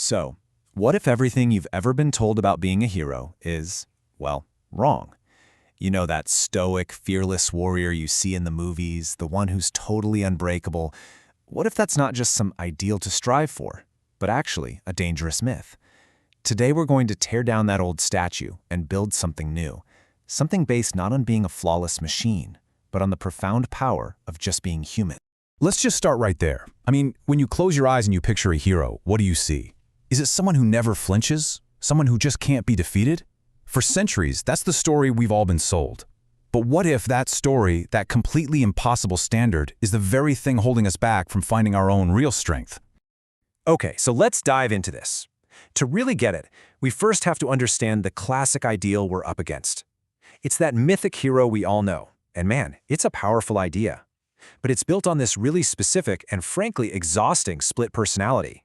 So, what if everything you've ever been told about being a hero is, well, wrong? You know, that stoic, fearless warrior you see in the movies, the one who's totally unbreakable. What if that's not just some ideal to strive for, but actually a dangerous myth? Today we're going to tear down that old statue and build something new. Something based not on being a flawless machine, but on the profound power of just being human. Let's just start right there. I mean, when you close your eyes and you picture a hero, what do you see? Is it someone who never flinches? Someone who just can't be defeated? For centuries, that's the story we've all been sold. But what if that story, that completely impossible standard, is the very thing holding us back from finding our own real strength? Okay, so let's dive into this. To really get it, we first have to understand the classic ideal we're up against. It's that mythic hero we all know, and man, it's a powerful idea. But it's built on this really specific and frankly exhausting split personality.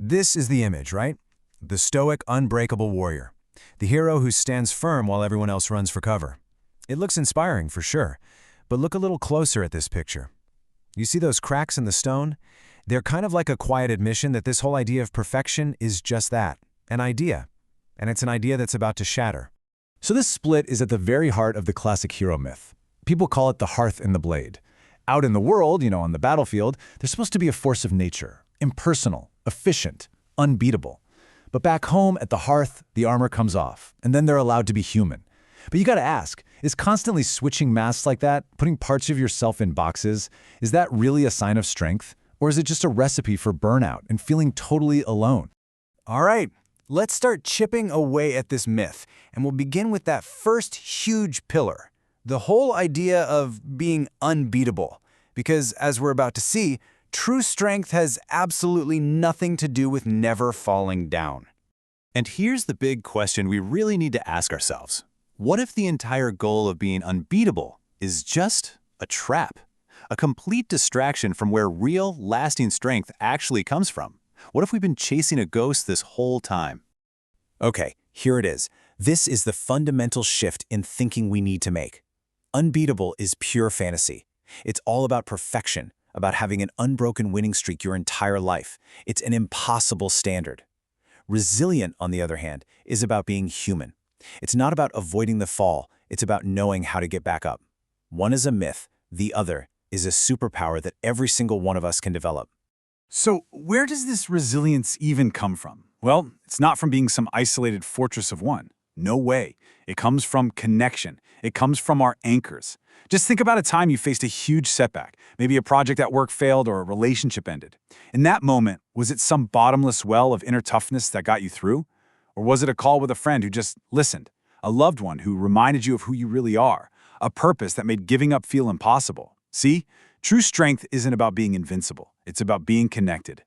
This is the image, right? The stoic, unbreakable warrior. The hero who stands firm while everyone else runs for cover. It looks inspiring for sure, but look a little closer at this picture. You see those cracks in the stone? They're kind of like a quiet admission that this whole idea of perfection is just that, an idea. And it's an idea that's about to shatter. So this split is at the very heart of the classic hero myth. People call it the hearth and the blade. Out in the world, on the battlefield, they're supposed to be a force of nature, impersonal, efficient, unbeatable. But back home at the hearth, the armor comes off, and then they're allowed to be human. But you gotta ask, is constantly switching masks like that, putting parts of yourself in boxes, is that really a sign of strength? Or is it just a recipe for burnout and feeling totally alone? All right, let's start chipping away at this myth, and we'll begin with that first huge pillar, the whole idea of being unbeatable. Because as we're about to see, true strength has absolutely nothing to do with never falling down. And here's the big question we really need to ask ourselves. What if the entire goal of being unbeatable is just a trap? A complete distraction from where real, lasting strength actually comes from? What if we've been chasing a ghost this whole time? Okay, here it is. This is the fundamental shift in thinking we need to make. Unbeatable is pure fantasy. It's all about perfection, about having an unbroken winning streak your entire life. It's an impossible standard. Resilient, on the other hand, is about being human. It's not about avoiding the fall, it's about knowing how to get back up. One is a myth, the other is a superpower that every single one of us can develop. So where does this resilience even come from? Well, it's not from being some isolated fortress of one. No way. It comes from connection. It comes from our anchors. Just think about a time you faced a huge setback. Maybe a project at work failed or a relationship ended. In that moment, was it some bottomless well of inner toughness that got you through? Or was it a call with a friend who just listened? A loved one who reminded you of who you really are? A purpose that made giving up feel impossible? See? True strength isn't about being invincible. It's about being connected.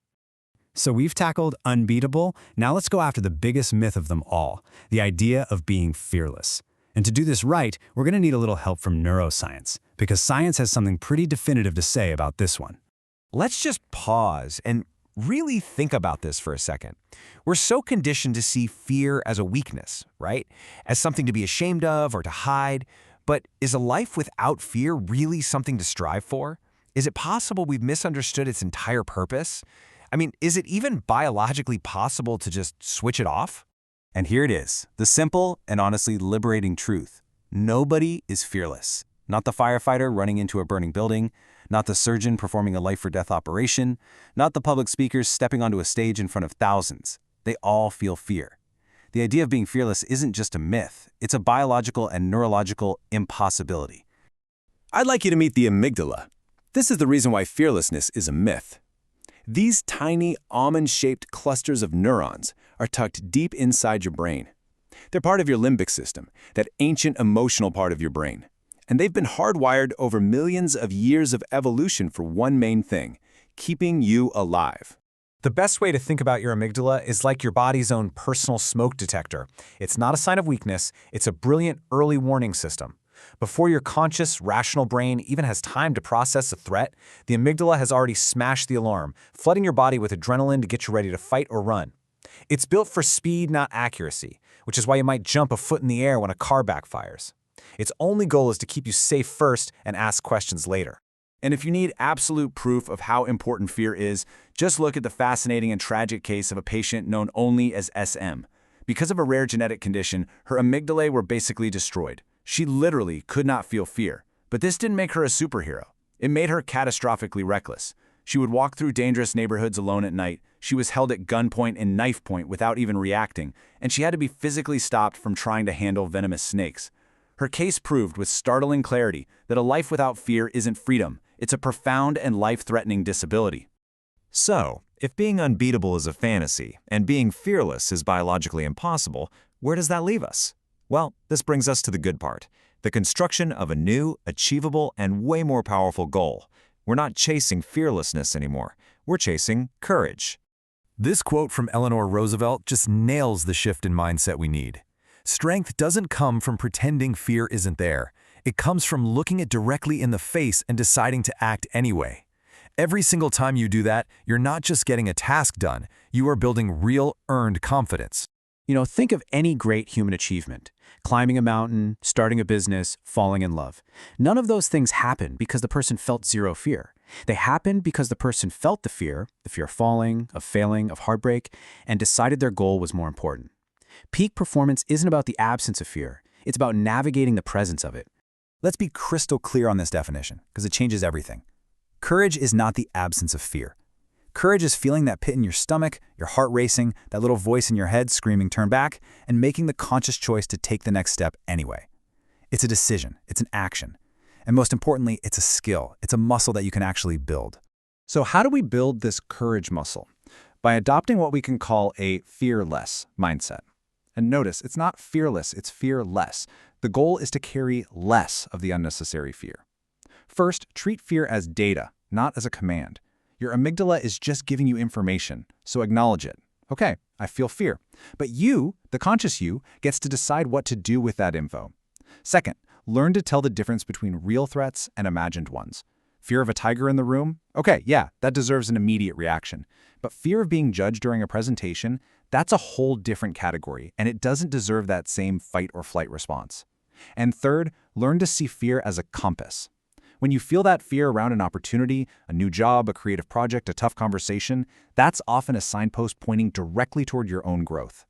So we've tackled unbeatable. Now let's go after the biggest myth of them all, the idea of being fearless. And to do this right, we're going to need a little help from neuroscience, because science has something pretty definitive to say about this one. Let's just pause and really think about this for a second. We're so conditioned to see fear as a weakness, right? As something to be ashamed of or to hide. But is a life without fear really something to strive for? Is it possible we've misunderstood its entire purpose? I mean, is it even biologically possible to just switch it off? And here it is, the simple and honestly liberating truth. Nobody is fearless. Not the firefighter running into a burning building, not the surgeon performing a life-or-death operation, not the public speakers stepping onto a stage in front of thousands. They all feel fear. The idea of being fearless isn't just a myth, it's a biological and neurological impossibility. I'd like you to meet the amygdala. This is the reason why fearlessness is a myth. These tiny, almond-shaped clusters of neurons are tucked deep inside your brain. They're part of your limbic system, that ancient emotional part of your brain. And they've been hardwired over millions of years of evolution for one main thing: keeping you alive. The best way to think about your amygdala is like your body's own personal smoke detector. It's not a sign of weakness, it's a brilliant early warning system. Before your conscious, rational brain even has time to process a threat, the amygdala has already smashed the alarm, flooding your body with adrenaline to get you ready to fight or run. It's built for speed, not accuracy, which is why you might jump a foot in the air when a car backfires. Its only goal is to keep you safe first and ask questions later. And if you need absolute proof of how important fear is, just look at the fascinating and tragic case of a patient known only as SM. Because of a rare genetic condition, her amygdalae were basically destroyed. She literally could not feel fear. But this didn't make her a superhero. It made her catastrophically reckless. She would walk through dangerous neighborhoods alone at night. She was held at gunpoint and knife point without even reacting, and she had to be physically stopped from trying to handle venomous snakes. Her case proved with startling clarity that a life without fear isn't freedom. It's a profound and life-threatening disability. So, if being unbeatable is a fantasy and being fearless is biologically impossible, where does that leave us? Well, this brings us to the good part, the construction of a new, achievable, and way more powerful goal. We're not chasing fearlessness anymore. We're chasing courage. This quote from Eleanor Roosevelt just nails the shift in mindset we need. Strength doesn't come from pretending fear isn't there. It comes from looking it directly in the face and deciding to act anyway. Every single time you do that, you're not just getting a task done, you are building real, earned confidence. Think of any great human achievement. Climbing a mountain, starting a business, falling in love. None of those things happen because the person felt zero fear. They happened because the person felt the fear of falling, of failing, of heartbreak, and decided their goal was more important. Peak performance isn't about the absence of fear. It's about navigating the presence of it. Let's be crystal clear on this definition, because it changes everything. Courage is not the absence of fear. Courage is feeling that pit in your stomach, your heart racing, that little voice in your head screaming turn back, and making the conscious choice to take the next step anyway. It's a decision, it's an action. And most importantly, it's a skill. It's a muscle that you can actually build. So how do we build this courage muscle? By adopting what we can call a fearless mindset. And notice, it's not fearless, it's fearless. The goal is to carry less of the unnecessary fear. First, treat fear as data, not as a command. Your amygdala is just giving you information, so acknowledge it. Okay, I feel fear. But you, the conscious you, gets to decide what to do with that info. Second, learn to tell the difference between real threats and imagined ones. Fear of a tiger in the room? Okay, yeah, that deserves an immediate reaction. But fear of being judged during a presentation, that's a whole different category, and it doesn't deserve that same fight or flight response. And third, learn to see fear as a compass. When you feel that fear around an opportunity, a new job, a creative project, a tough conversation, that's often a signpost pointing directly toward your own growth.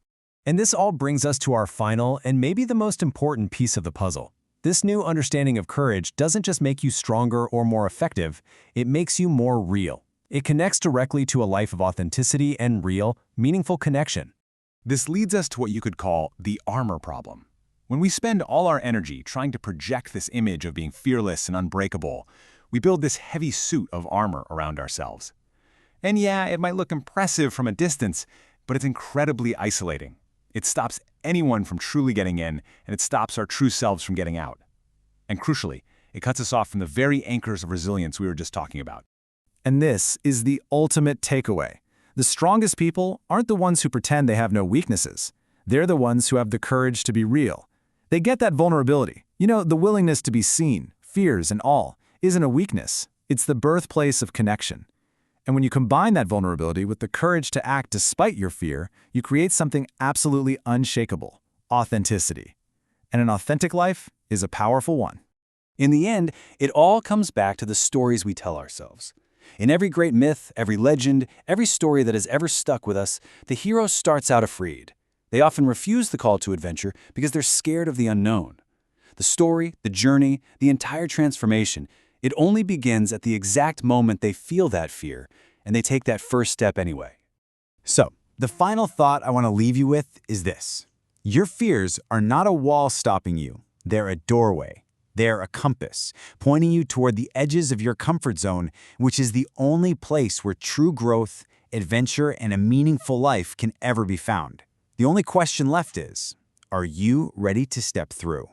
And this all brings us to our final and maybe the most important piece of the puzzle. This new understanding of courage doesn't just make you stronger or more effective, it makes you more real. It connects directly to a life of authenticity and real, meaningful connection. This leads us to what you could call the armor problem. When we spend all our energy trying to project this image of being fearless and unbreakable, we build this heavy suit of armor around ourselves. And yeah, it might look impressive from a distance, but it's incredibly isolating. It stops anyone from truly getting in, and it stops our true selves from getting out. And crucially, it cuts us off from the very anchors of resilience we were just talking about. And this is the ultimate takeaway. The strongest people aren't the ones who pretend they have no weaknesses. They're the ones who have the courage to be real. They get that vulnerability. The willingness to be seen, fears and all, isn't a weakness. It's the birthplace of connection. And when you combine that vulnerability with the courage to act despite your fear, you create something absolutely unshakable: authenticity. And an authentic life is a powerful one. In the end, it all comes back to the stories we tell ourselves. In every great myth, every legend, every story that has ever stuck with us, the hero starts out afraid. They often refuse the call to adventure because they're scared of the unknown. The story, the journey, the entire transformation, it only begins at the exact moment they feel that fear, and they take that first step anyway. So, the final thought I want to leave you with is this. Your fears are not a wall stopping you. They're a doorway. They're a compass, pointing you toward the edges of your comfort zone, which is the only place where true growth, adventure, and a meaningful life can ever be found. The only question left is, are you ready to step through?